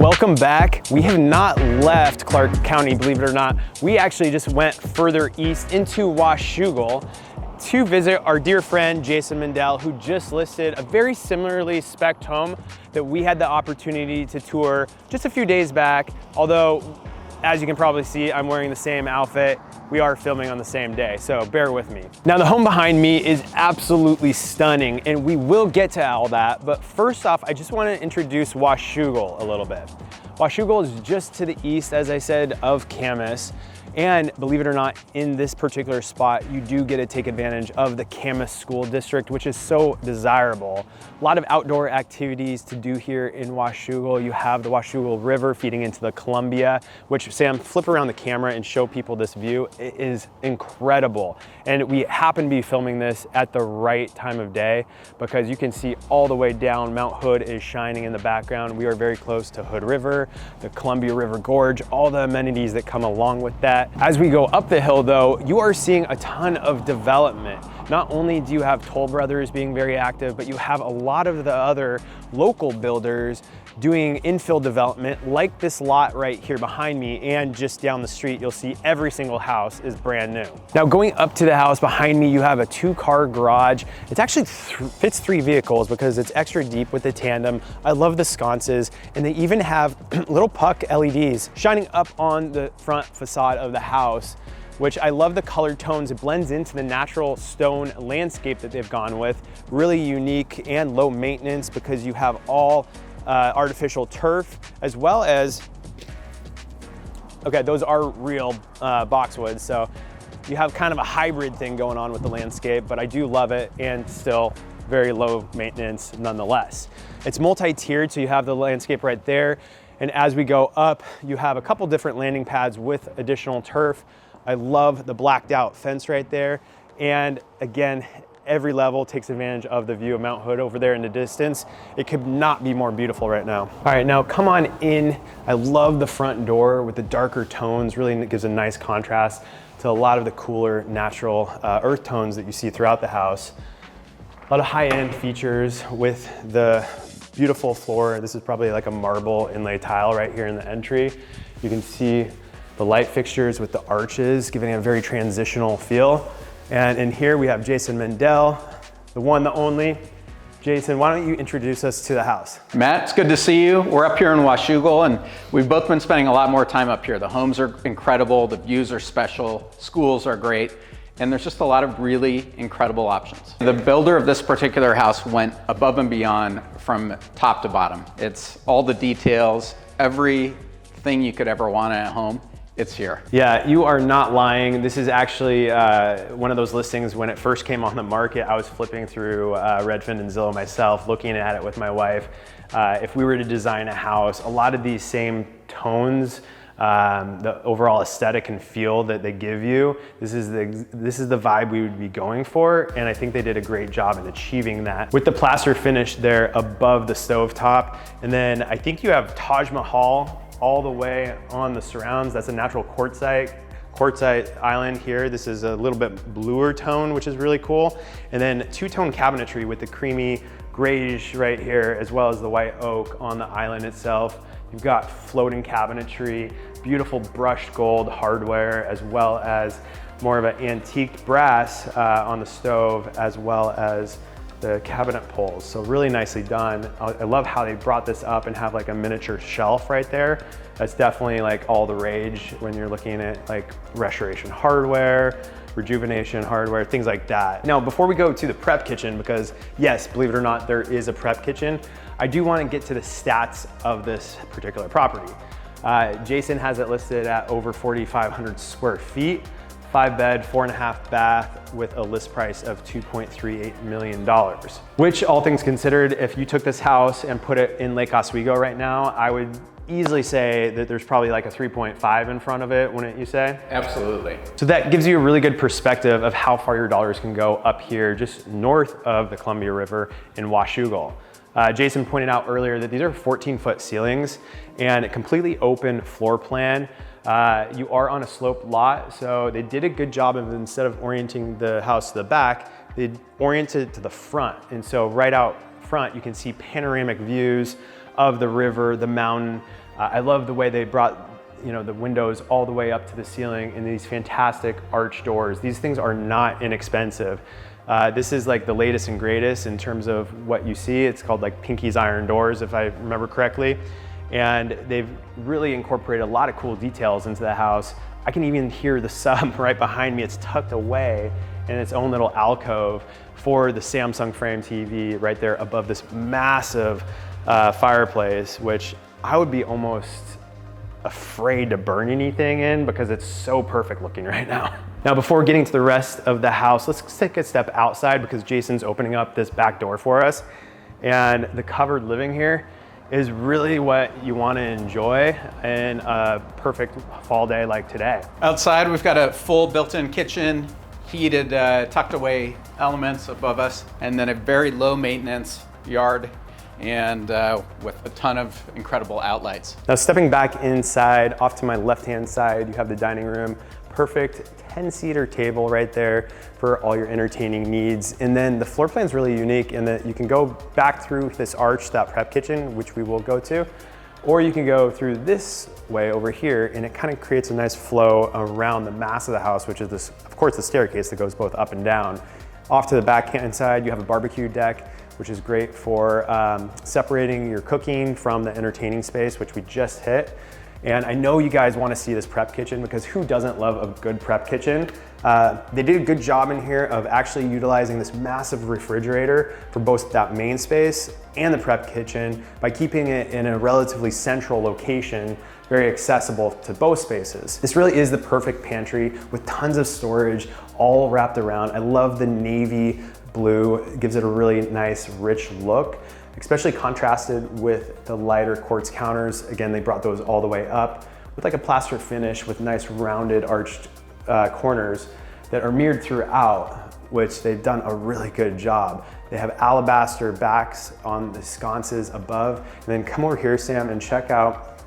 welcome back. We have not left Clark County, believe it or not. We actually just went further east into Washougal to visit our dear friend, Jason Mendell, who just listed a very similarly spec'd home that we had the opportunity to tour just a few days back. Although, as you can probably see, I'm wearing the same outfit. We are filming on the same day, so bear with me. Now, the home behind me is absolutely stunning, and we will get to all that, but first off, I just want to introduce Washougal a little bit. Washougal is just to the east, as I said, of Camas. And believe it or not, in this particular spot, you do get to take advantage of the Camas School District, which is so desirable. A lot of outdoor activities to do here in Washougal. You have the Washougal River feeding into the Columbia, which, Sam, flip around the camera and show people this view. It is incredible. And we happen to be filming this at the right time of day because you can see all the way down. Mount Hood is shining in the background. We are very close to Hood River, the Columbia River Gorge, all the amenities that come along with that. As we go up the hill though, you are seeing a ton of development. Not only do you have Toll Brothers being very active, but you have a lot of the other local builders doing infill development like this lot right here behind me, and just down the street, you'll see every single house is brand new. Now going up to the house behind me, you have a 2-car garage. It actually fits 3 vehicles because it's extra deep with the tandem. I love the sconces, and they even have little puck LEDs shining up on the front facade of the house, which I love the color tones. It blends into the natural stone landscape that they've gone with. Really unique and low maintenance because you have all artificial turf, as well as, okay, those are real boxwoods. So you have kind of a hybrid thing going on with the landscape, but I do love it, and still very low maintenance nonetheless. It's multi-tiered, so you have the landscape right there. And as we go up, you have a couple different landing pads with additional turf. I love the blacked out fence right there. And again, every level takes advantage of the view of Mount Hood over there in the distance. It could not be more beautiful right now. All right, now come on in. I love the front door with the darker tones. Really gives a nice contrast to a lot of the cooler natural earth tones that you see throughout the house. A lot of high-end features with the beautiful floor. This is probably like a marble inlay tile right here in the entry. You can see the light fixtures with the arches, giving it a very transitional feel. And in here we have Jason Mendell, the one, the only. Jason, why don't you introduce us to the house? Matt, it's good to see you. We're up here in Washougal, and we've both been spending a lot more time up here. The homes are incredible, the views are special, schools are great, and there's just a lot of really incredible options. The builder of this particular house went above and beyond from top to bottom. It's all the details, everything you could ever want at home. It's here. Yeah, you are not lying. This is actually one of those listings. When it first came on the market, I was flipping through Redfin and Zillow myself, looking at it with my wife. If we were to design a house, a lot of these same tones, the overall aesthetic and feel that they give you, this is the vibe we would be going for, and I think they did a great job in achieving that. With the plaster finish there above the stovetop, and then I think you have Taj Mahal all the way on the surrounds. That's a natural quartzite island here. This is a little bit bluer tone, which is really cool. And then 2-tone cabinetry with the creamy grayish right here, as well as the white oak on the island itself. You've got floating cabinetry, beautiful brushed gold hardware, as well as more of an antiqued brass on the stove, as well as the cabinet pulls. So really nicely done. I love how they brought this up and have like a miniature shelf right there. That's definitely like all the rage when you're looking at like restoration hardware, rejuvenation hardware, things like that. Now, before we go to the prep kitchen, because yes, believe it or not, there is a prep kitchen, I do want to get to the stats of this particular property. Jason has it listed at over 4,500 square feet. 5-bed, 4.5 bath with a list price of $2.38 million. Which, all things considered, if you took this house and put it in Lake Oswego right now, I would easily say that there's probably like a 3.5 in front of it, wouldn't you say? Absolutely. So that gives you a really good perspective of how far your dollars can go up here, just north of the Columbia River in Washougal. Jason pointed out earlier that these are 14-foot ceilings and a completely open floor plan. You are on a sloped lot, so they did a good job of, instead of orienting the house to the back, they oriented it to the front. And so right out front, you can see panoramic views of the river, the mountain, I love the way they brought the windows all the way up to the ceiling in these fantastic arch doors. These things are not inexpensive. This is like the latest and greatest in terms of what you see. It's called like Pinky's Iron Doors, if I remember correctly. And they've really incorporated a lot of cool details into the house. I can even hear the sub right behind me. It's tucked away in its own little alcove for the Samsung frame TV right there above this massive fireplace, which I would be almost afraid to burn anything in because it's so perfect looking right now. Now, before getting to the rest of the house, let's take a step outside because Jason's opening up this back door for us. And the covered living here is really what you want to enjoy in a perfect fall day like today. Outside, we've got a full built-in kitchen, heated, tucked away elements above us, and then a very low maintenance yard and with a ton of incredible outlights. Now, stepping back inside, off to my left-hand side, you have the dining room. Perfect 10-seater table right there for all your entertaining needs. And then the floor plan is really unique in that you can go back through this arch, that prep kitchen, which we will go to, or you can go through this way over here, and it kind of creates a nice flow around the mass of the house, which is this, of course, the staircase that goes both up and down. Off to the backhand side, you have a barbecue deck, which is great for separating your cooking from the entertaining space, which we just hit. And I know you guys want to see this prep kitchen because who doesn't love a good prep kitchen? They did a good job in here of actually utilizing this massive refrigerator for both that main space and the prep kitchen by keeping it in a relatively central location, very accessible to both spaces. This really is the perfect pantry with tons of storage all wrapped around. I love the navy blue. It gives it a really nice, rich look, especially contrasted with the lighter quartz counters. Again, they brought those all the way up with like a plaster finish with nice rounded arched corners that are mirrored throughout, which they've done a really good job. They have alabaster backs on the sconces above. And then come over here, Sam, and check out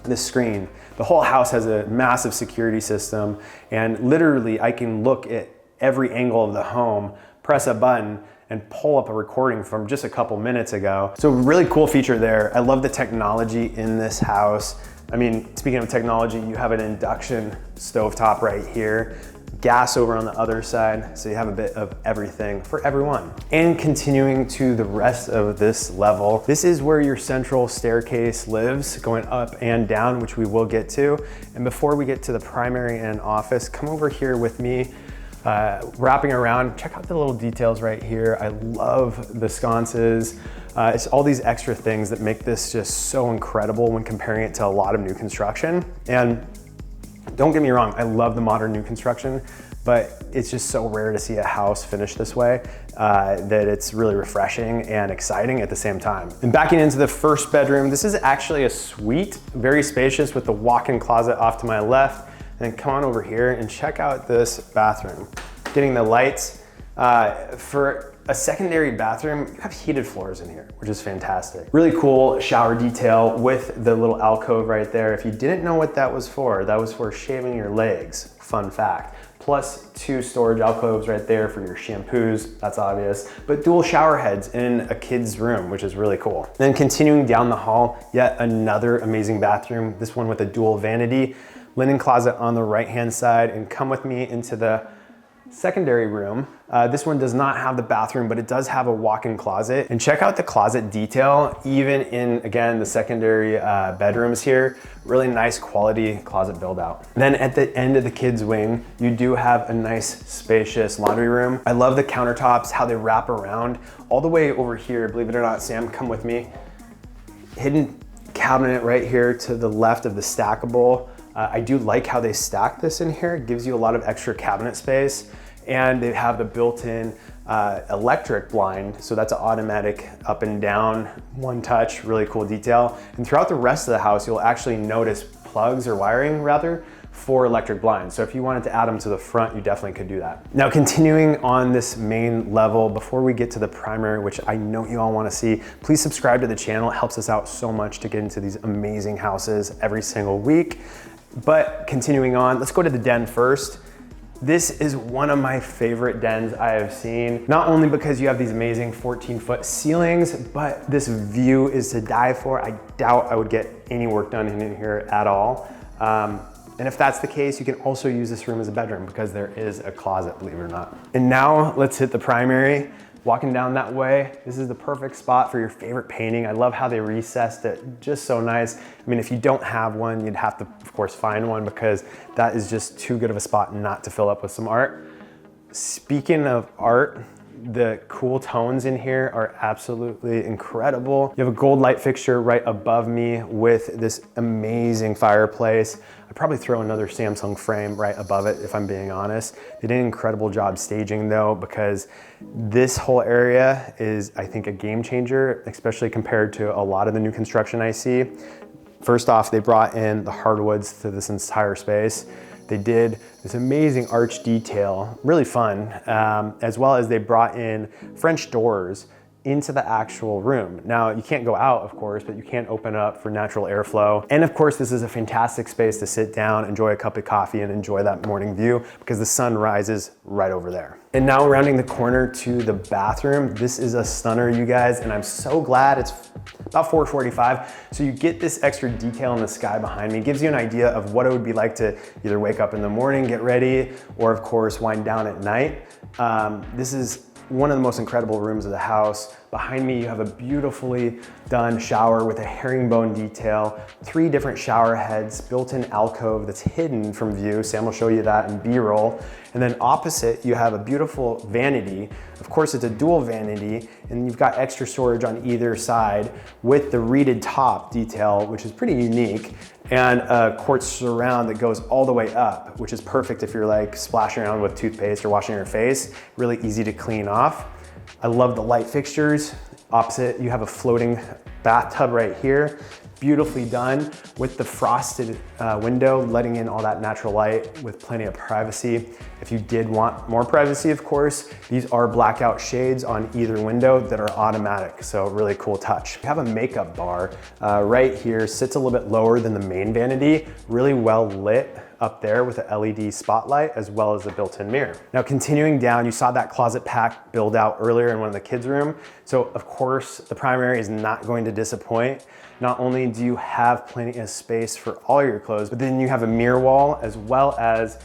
this screen. The whole house has a massive security system, and literally I can look at every angle of the home, press a button, and pull up a recording from just a couple minutes ago. So really cool feature there. I love the technology in this house. I mean, speaking of technology, you have an induction stovetop right here, gas over on the other side, so you have a bit of everything for everyone. And continuing to the rest of this level, this is where your central staircase lives, going up and down, which we will get to. And before we get to the primary and office, come over here with me. Wrapping around, check out the little details right here. I love the sconces. It's all these extra things that make this just so incredible when comparing it to a lot of new construction. And don't get me wrong, I love the modern new construction, but it's just so rare to see a house finished this way that it's really refreshing and exciting at the same time. And backing into the first bedroom, this is actually a suite, very spacious with the walk-in closet off to my left. And then come on over here and check out this bathroom. Getting the lights. For a secondary bathroom, you have heated floors in here, which is fantastic. Really cool shower detail with the little alcove right there. If you didn't know what that was for shaving your legs, fun fact. Plus 2 storage alcoves right there for your shampoos, that's obvious. But dual shower heads in a kid's room, which is really cool. Then continuing down the hall, yet another amazing bathroom. This one with a dual vanity. Linen closet on the right-hand side, and come with me into the secondary room. This one does not have the bathroom, but it does have a walk-in closet. And check out the closet detail, even in, again, the secondary bedrooms here. Really nice quality closet build out. Then at the end of the kids' wing, you do have a nice spacious laundry room. I love the countertops, how they wrap around all the way over here. Believe it or not, Sam, come with me. Hidden cabinet right here to the left of the stackable. I do like how they stack this in here. It gives you a lot of extra cabinet space, and they have the built-in electric blind. So that's an automatic up and down, one touch, really cool detail. And throughout the rest of the house, you'll actually notice plugs or wiring rather for electric blinds. So if you wanted to add them to the front, you definitely could do that. Now, continuing on this main level, before we get to the primary, which I know you all wanna see, please subscribe to the channel. It helps us out so much to get into these amazing houses every single week. But continuing on, let's go to the den first. This is one of my favorite dens I have seen, not only because you have these amazing 14-foot ceilings, but this view is to die for. I doubt I would get any work done in here at all. And if that's the case, you can also use this room as a bedroom because there is a closet, believe it or not. And now let's hit the primary. Walking down that way, this is the perfect spot for your favorite painting. I love how they recessed it, just so nice. I mean, if you don't have one, you'd have to, of course, find one because that is just too good of a spot not to fill up with some art. Speaking of art, the cool tones in here are absolutely incredible. You have a gold light fixture right above me with this amazing fireplace. I'd probably throw another Samsung frame right above it if I'm being honest. They did an incredible job staging though, because this whole area is, I think, a game changer, especially compared to a lot of the new construction I see. First off, they brought in the hardwoods to this entire space. They did this amazing arch detail, really fun, as well as they brought in French doors into the actual room. Now, you can't go out, of course, but you can open up for natural airflow. And of course, this is a fantastic space to sit down, enjoy a cup of coffee, and enjoy that morning view because the sun rises right over there. And now rounding the corner to the bathroom, this is a stunner, you guys, and I'm so glad it's about 4:45. So you get this extra detail in the sky behind me. It gives you an idea of what it would be like to either wake up in the morning, get ready, or of course, wind down at night. This is one of the most incredible rooms of the house. Behind me, you have a beautifully done shower with a herringbone detail, 3 different shower heads, built-in alcove that's hidden from view. Sam will show you that in B-roll. And then opposite, you have a beautiful vanity. Of course, it's a dual vanity, and you've got extra storage on either side with the reeded top detail, which is pretty unique, and a quartz surround that goes all the way up, which is perfect if you're like splashing around with toothpaste or washing your face. Really easy to clean off. I love the light fixtures. Opposite, you have a floating bathtub right here, beautifully done with the frosted window, letting in all that natural light with plenty of privacy. If you did want more privacy, of course, these are blackout shades on either window that are automatic, so really cool touch. You have a makeup bar right here, sits a little bit lower than the main vanity, really well lit up there with a LED spotlight as well as a built-in mirror. Now continuing down, you saw that closet pack build out earlier in one of the kids' room. So of course, the primary is not going to disappoint. Not only do you have plenty of space for all your clothes, but then you have a mirror wall as well as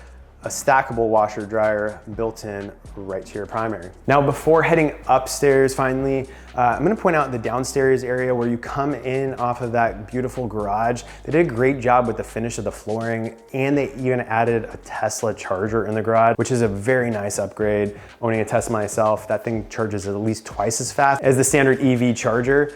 a stackable washer dryer built in right to your primary. Now, before heading upstairs, finally, I'm gonna point out the downstairs area where you come in off of that beautiful garage. They did a great job with the finish of the flooring, and they even added a Tesla charger in the garage, which is a very nice upgrade. Owning a Tesla myself, that thing charges at least twice as fast as the standard EV charger,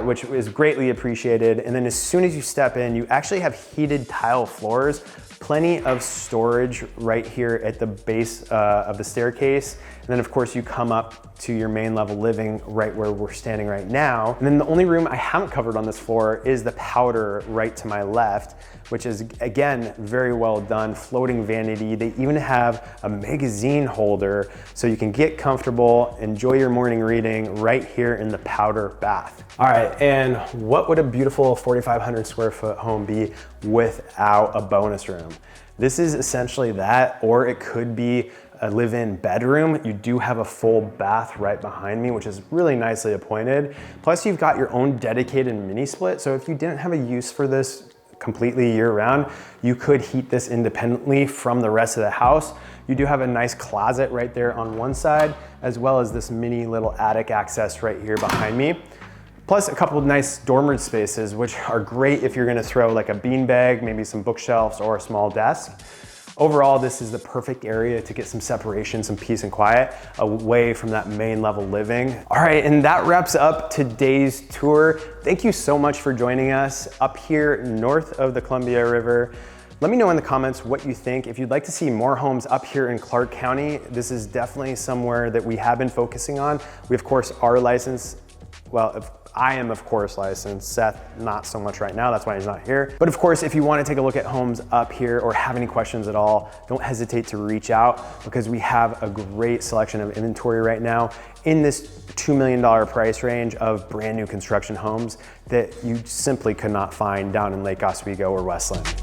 which is greatly appreciated. And then as soon as you step in, you actually have heated tile floors, plenty of storage right here at the base of the staircase. And then of course you come up to your main level living right where we're standing right now. And then the only room I haven't covered on this floor is the powder right to my left, which is again, very well done, floating vanity. They even have a magazine holder so you can get comfortable, enjoy your morning reading right here in the powder bath. All right, and what would a beautiful 4,500 square foot home be without a bonus room? This is essentially that, or it could be a live-in bedroom. You do have a full bath right behind me, which is really nicely appointed. Plus you've got your own dedicated mini split. So if you didn't have a use for this completely year round, you could heat this independently from the rest of the house. You do have a nice closet right there on one side, as well as this mini little attic access right here behind me. Plus a couple of nice dormer spaces, which are great if you're gonna throw like a beanbag, maybe some bookshelves or a small desk. Overall, this is the perfect area to get some separation, some peace and quiet away from that main level living. All right, and that wraps up today's tour. Thank you so much for joining us up here north of the Columbia River. Let me know in the comments what you think. If you'd like to see more homes up here in Clark County, this is definitely somewhere that we have been focusing on. We of course are licensed, well, I am of course licensed, Seth not so much right now, that's why he's not here. But of course, if you want to take a look at homes up here or have any questions at all, don't hesitate to reach out because we have a great selection of inventory right now in this $2 million price range of brand new construction homes that you simply could not find down in Lake Oswego or Westland.